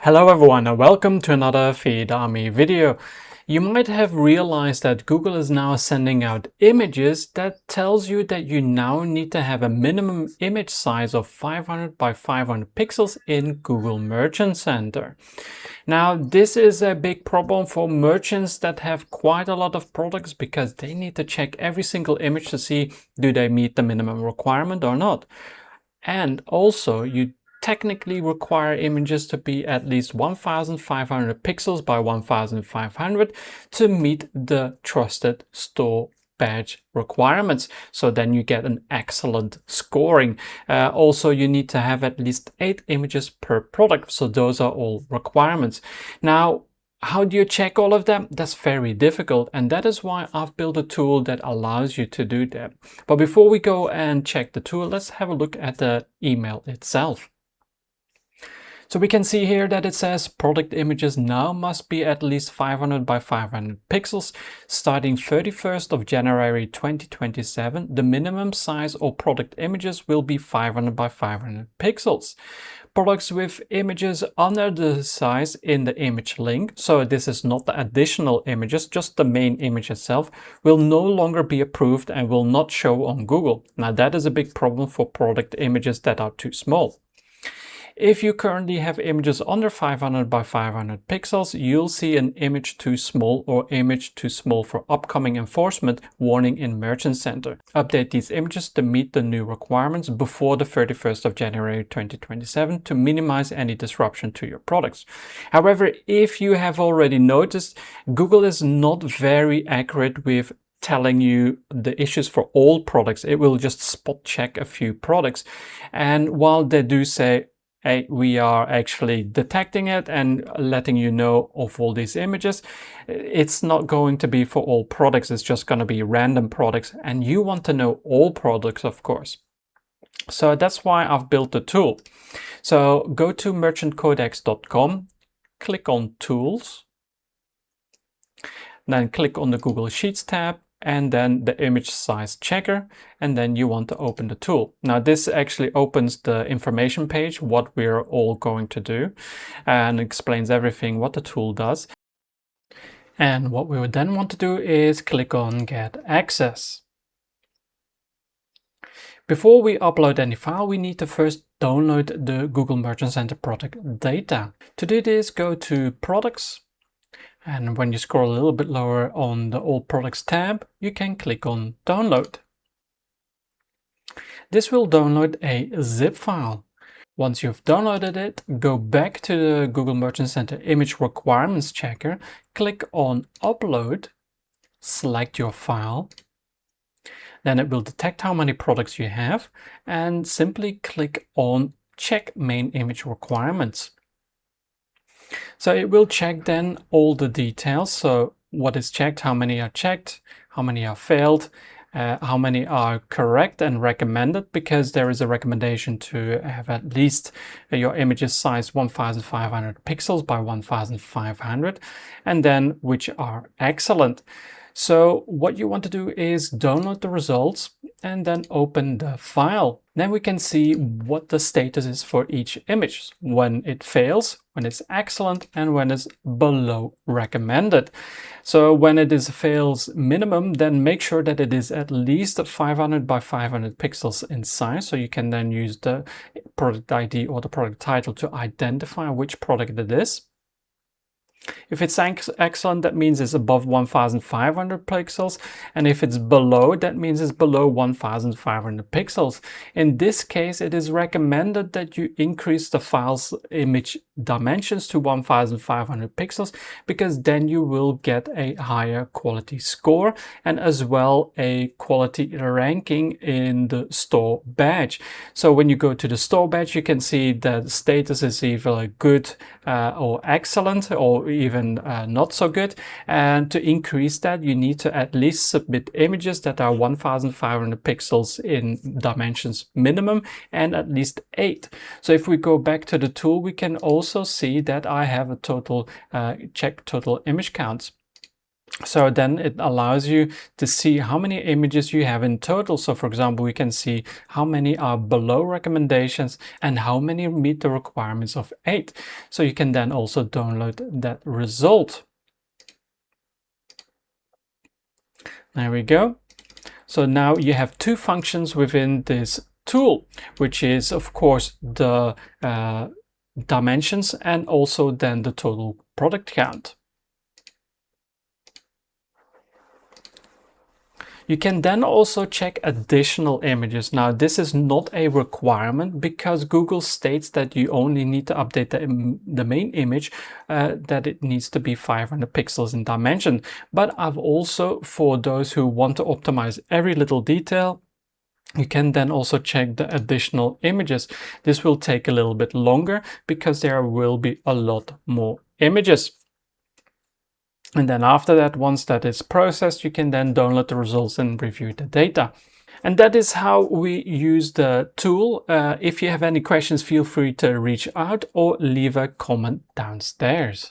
Hello everyone and welcome to another Feed.me video. You might have realized that Google is now sending out images that tells you that you now need to have a minimum image size of 500 by 500 pixels in Google Merchant Center. Now this is a big problem for merchants that have quite a lot of products because they need to check every single image to see do they meet the minimum requirement or not. And also you technically require images to be at least 1500 pixels by 1500 to meet the trusted store badge requirements. So then you get an excellent scoring. Also, you need to have at least 8 images per product. So those are all requirements. Now, how do you check all of them? That's very difficult, and that is why I've built a tool that allows you to do that. But before we go and check the tool, let's have a look at the email itself. So we can see here that it says product images now must be at least 500 by 500 pixels. Starting 31st of January 2027, the minimum size of product images will be 500 by 500 pixels. Products with images under the size in the image link, so this is not the additional images, just the main image itself, will no longer be approved and will not show on Google. Now that is a big problem for product images that are too small. If you currently have images under 500 by 500 pixels, you'll see an image too small or image too small for upcoming enforcement warning in Merchant Center. Update these images to meet the new requirements before the 31st of January 2027 to minimize any disruption to your products. However, if you have already noticed, Google is not very accurate with telling you the issues for all products. It will just spot check a few products. And while they do say, hey, we are actually detecting it and letting you know of all these images, it's not going to be for all products. It's just going to be random products, and you want to know all products, of course. So that's why I've built the tool. So go to merchantcodex.com, click on Tools, then click on the Google Sheets tab, and then the image size checker, and then you want to open the tool. Now this actually opens the information page, what we're all going to do, and explains everything what the tool does. And what we would then want to do is click on Get Access. Before we upload any file, we need to first download the Google Merchant Center product data. To do this, go to Products, and when you scroll a little bit lower on the All Products tab, you can click on Download. This will download a zip file. Once you've downloaded it, go back to the Google Merchant Center Image Requirements Checker, click on Upload, select your file. Then it will detect how many products you have and simply click on Check Main Image Requirements. So it will check then all the details. So what is checked, how many are checked, how many are failed, how many are correct and recommended, because there is a recommendation to have at least your images size 1500 pixels by 1500, and then which are excellent. So what you want to do is download the results and then open the file. Then we can see what the status is for each image, when it fails, when it's excellent, and when it's below recommended. So when it is fails minimum, then make sure that it is at least 500 by 500 pixels in size. So you can then use the product ID or the product title to identify which product it is. If it's excellent, that means it's above 1500 pixels, and if it's below, that means it's below 1500 pixels. In this case, it is recommended that you increase the file's image dimensions to 1500 pixels, because then you will get a higher quality score and as well a quality ranking in the store badge. So when you go to the store badge, you can see that the status is either good or excellent, or even not so good. And to increase that, you need to at least submit images that are 1500 pixels in dimensions minimum and at least 8. So if we go back to the tool, we can also see that I have a total check total image counts. So then it allows you to see how many images you have in total. So for example, we can see how many are below recommendations and how many meet the requirements of 8. So you can then also download that result. There we go. So now you have two functions within this tool, which is of course the dimensions and also then the total product count. You can then also check additional images. Now, this is not a requirement because Google states that you only need to update the main image, that it needs to be 500 pixels in dimension. But I've also, for those who want to optimize every little detail, you can then also check the additional images. This will take a little bit longer because there will be a lot more images. And then after that, once that is processed, you can then download the results and review the data. And that is how we use the tool. If you have any questions, feel free to reach out or leave a comment downstairs.